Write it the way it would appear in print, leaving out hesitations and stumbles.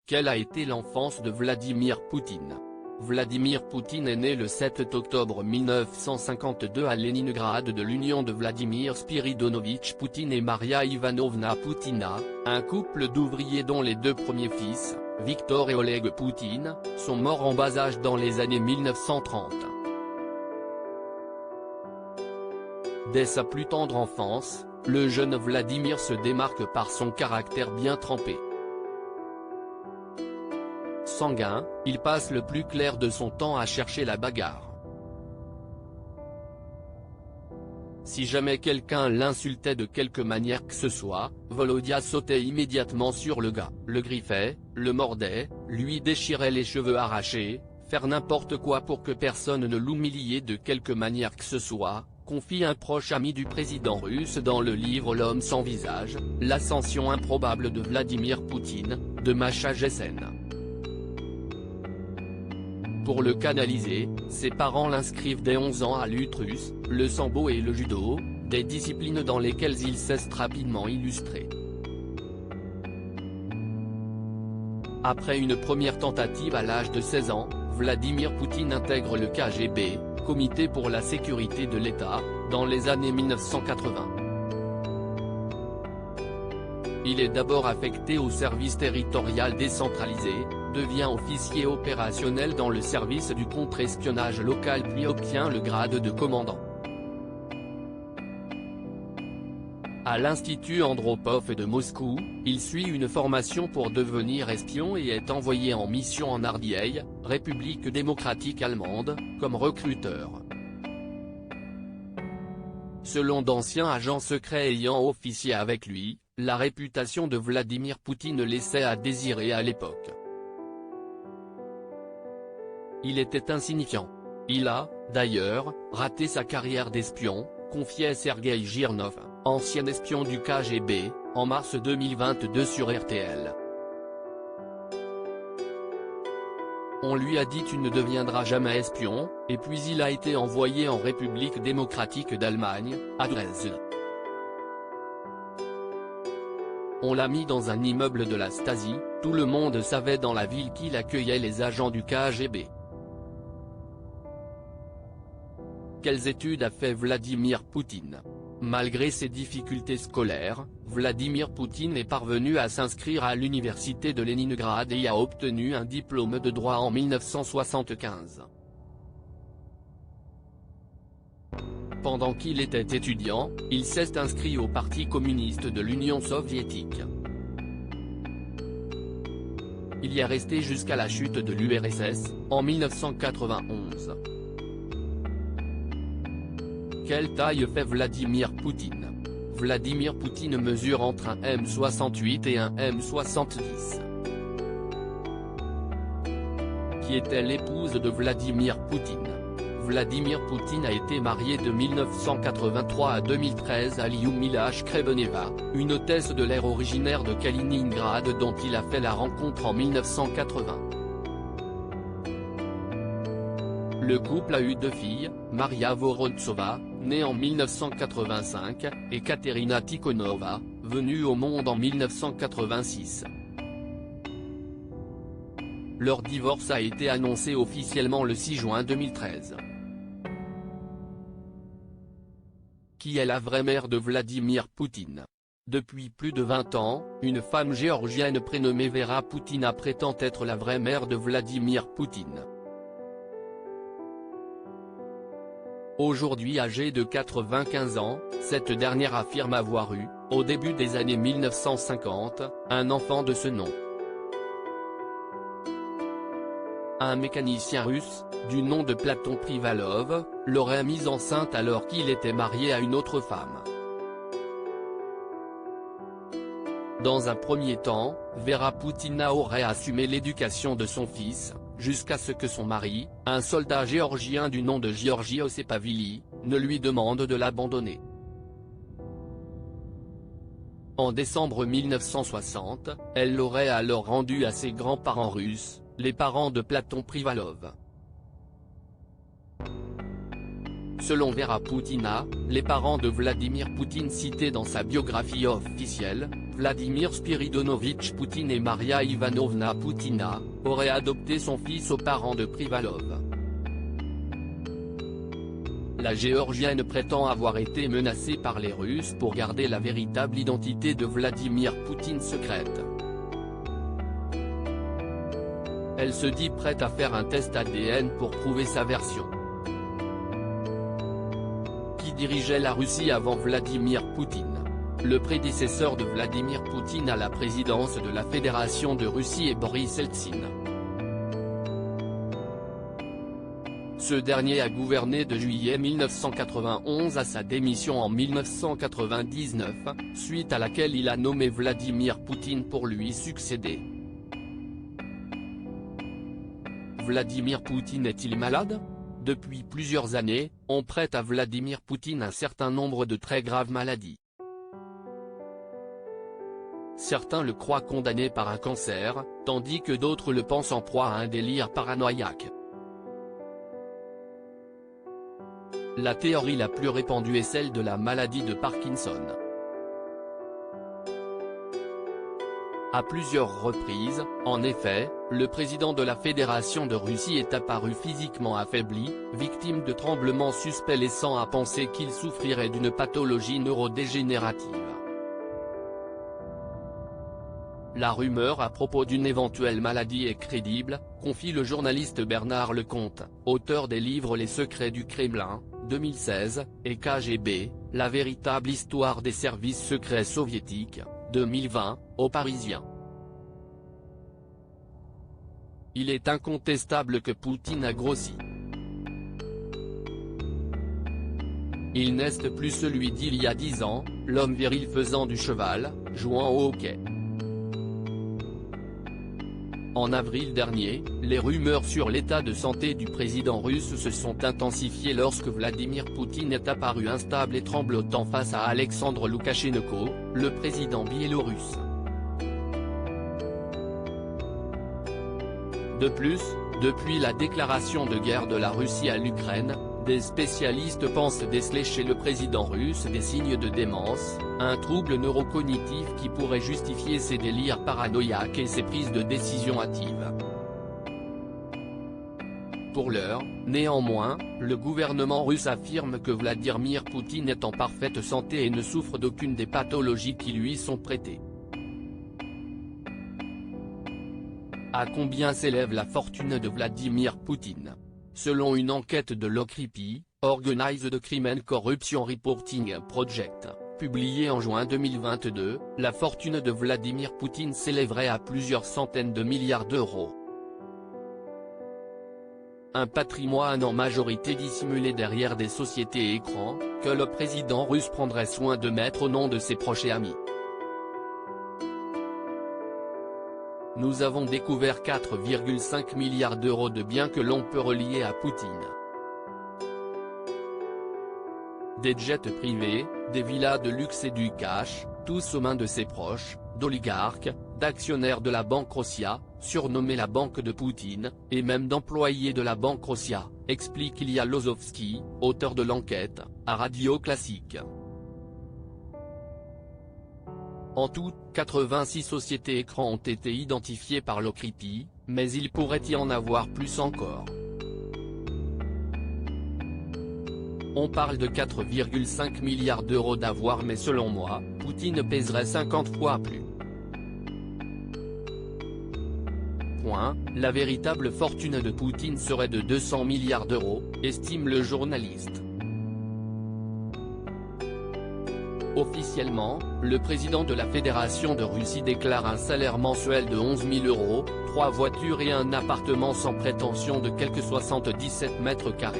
Quelle a été l'enfance de Vladimir Poutine? Vladimir Poutine est né le 7 octobre 1952 à Leningrad de l'union de Vladimir Spiridonovitch Poutine et Maria Ivanovna Poutina, un couple d'ouvriers dont les deux premiers fils, Viktor et Oleg Poutine, sont morts en bas âge dans les années 1930. Dès sa plus tendre enfance, le jeune Vladimir se démarque par son caractère bien trempé. Sanguin, il passe le plus clair de son temps à chercher la bagarre. Si jamais quelqu'un l'insultait de quelque manière que ce soit, Volodya sautait immédiatement sur le gars, le griffait, le mordait, lui déchirait les cheveux arrachés, faire n'importe quoi pour que personne ne l'humilie de quelque manière que ce soit, confie un proche ami du président russe dans le livre L'homme sans visage, l'ascension improbable de Vladimir Poutine, de Masha Gessen. Pour le canaliser, ses parents l'inscrivent dès 11 ans à lutte russe, le sambo et le judo, des disciplines dans lesquelles il s'est rapidement illustré. Après une première tentative à l'âge de 16 ans, Vladimir Poutine intègre le KGB, Comité pour la sécurité de l'État, dans les années 1980. Il est d'abord affecté au service territorial décentralisé, devient officier opérationnel dans le service du contre-espionnage local puis obtient le grade de commandant. À l'Institut Andropov de Moscou, il suit une formation pour devenir espion et est envoyé en mission en Ardieï, République démocratique allemande, comme recruteur. Selon d'anciens agents secrets ayant officié avec lui, la réputation de Vladimir Poutine laissait à désirer à l'époque. Il était insignifiant. Il a, d'ailleurs, raté sa carrière d'espion, confiait Sergueï Girnov, ancien espion du KGB, en mars 2022 sur RTL. On lui a dit « tu ne deviendras jamais espion », et puis il a été envoyé en République démocratique d'Allemagne, à Dresde. On l'a mis dans un immeuble de la Stasi, tout le monde savait dans la ville qu'il accueillait les agents du KGB. Quelles études a fait Vladimir Poutine? Malgré ses difficultés scolaires, Vladimir Poutine est parvenu à s'inscrire à l'université de Leningrad et a obtenu un diplôme de droit en 1975. Pendant qu'il était étudiant, il s'est inscrit au Parti communiste de l'Union soviétique. Il y est resté jusqu'à la chute de l'URSS, en 1991. Quelle taille fait Vladimir Poutine? Vladimir Poutine mesure entre un m68 et un m70. Qui était l'épouse de Vladimir Poutine? Vladimir Poutine a été marié de 1983 à 2013 à Lyudmila Shkrebeneva, une hôtesse de l'air originaire de Kaliningrad dont il a fait la rencontre en 1980. Le couple a eu deux filles, Maria Vorontsova, née en 1985, et Katerina Tikhonova, venue au monde en 1986. Leur divorce a été annoncé officiellement le 6 juin 2013. Qui est la vraie mère de Vladimir Poutine? Depuis plus de 20 ans, une femme géorgienne prénommée Vera Poutina prétend être la vraie mère de Vladimir Poutine. Aujourd'hui âgée de 95 ans, cette dernière affirme avoir eu, au début des années 1950, un enfant de ce nom. Un mécanicien russe, du nom de Platon Privalov, l'aurait mise enceinte alors qu'il était marié à une autre femme. Dans un premier temps, Vera Poutina aurait assumé l'éducation de son fils, jusqu'à ce que son mari, un soldat géorgien du nom de Georgi Ossepavili, ne lui demande de l'abandonner. En décembre 1960, elle l'aurait alors rendu à ses grands-parents russes, les parents de Platon Privalov. Selon Vera Poutina, les parents de Vladimir Poutine cités dans sa biographie officielle, Vladimir Spiridonovitch Poutine et Maria Ivanovna Poutina, auraient adopté son fils aux parents de Privalov. La Géorgienne prétend avoir été menacée par les Russes pour garder la véritable identité de Vladimir Poutine secrète. Elle se dit prête à faire un test ADN pour prouver sa version. Qui dirigeait la Russie avant Vladimir Poutine? Le prédécesseur de Vladimir Poutine à la présidence de la Fédération de Russie est Boris Eltsine. Ce dernier a gouverné de juillet 1991 à sa démission en 1999, suite à laquelle il a nommé Vladimir Poutine pour lui succéder. Vladimir Poutine est-il malade? Depuis plusieurs années, on prête à Vladimir Poutine un certain nombre de très graves maladies. Certains le croient condamné par un cancer, tandis que d'autres le pensent en proie à un délire paranoïaque. La théorie la plus répandue est celle de la maladie de Parkinson. À plusieurs reprises, en effet, le président de la Fédération de Russie est apparu physiquement affaibli, victime de tremblements suspects laissant à penser qu'il souffrirait d'une pathologie neurodégénérative. La rumeur à propos d'une éventuelle maladie est crédible, confie le journaliste Bernard Lecomte, auteur des livres Les secrets du Kremlin, 2016, et KGB, la véritable histoire des services secrets soviétiques, 2020, au Parisien. Il est incontestable que Poutine a grossi. Il n'est plus celui d'il y a 10 ans, l'homme viril faisant du cheval, jouant au hockey. En avril dernier, les rumeurs sur l'état de santé du président russe se sont intensifiées lorsque Vladimir Poutine est apparu instable et tremblotant face à Alexandre Loukachenko, le président biélorusse. De plus, depuis la déclaration de guerre de la Russie à l'Ukraine, des spécialistes pensent déceler chez le président russe des signes de démence, un trouble neurocognitif qui pourrait justifier ses délires paranoïaques et ses prises de décision hâtives. Pour l'heure, néanmoins, le gouvernement russe affirme que Vladimir Poutine est en parfaite santé et ne souffre d'aucune des pathologies qui lui sont prêtées. À combien s'élève la fortune de Vladimir Poutine? Selon une enquête de l'OCRIPI, Organized Crime and Corruption Reporting Project, publiée en juin 2022, la fortune de Vladimir Poutine s'élèverait à plusieurs centaines de milliards d'euros. Un patrimoine en majorité dissimulé derrière des sociétés écrans, que le président russe prendrait soin de mettre au nom de ses proches et amis. Nous avons découvert 4,5 milliards d'euros de biens que l'on peut relier à Poutine. Des jets privés, des villas de luxe et du cash, tous aux mains de ses proches, d'oligarques, d'actionnaires de la Banque Rosia, surnommée la Banque de Poutine, et même d'employés de la Banque Rosia, explique Ilya Lozovski, auteur de l'enquête, à Radio Classique. En tout, 86 sociétés écrans ont été identifiées par l'OCRIPI, mais il pourrait y en avoir plus encore. On parle de 4,5 milliards d'euros d'avoirs, mais selon moi, Poutine pèserait 50 fois plus. La véritable fortune de Poutine serait de 200 milliards d'euros, estime le journaliste. Officiellement, le président de la Fédération de Russie déclare un salaire mensuel de 11 000 euros, 3 voitures et un appartement sans prétention de quelques 77 mètres carrés.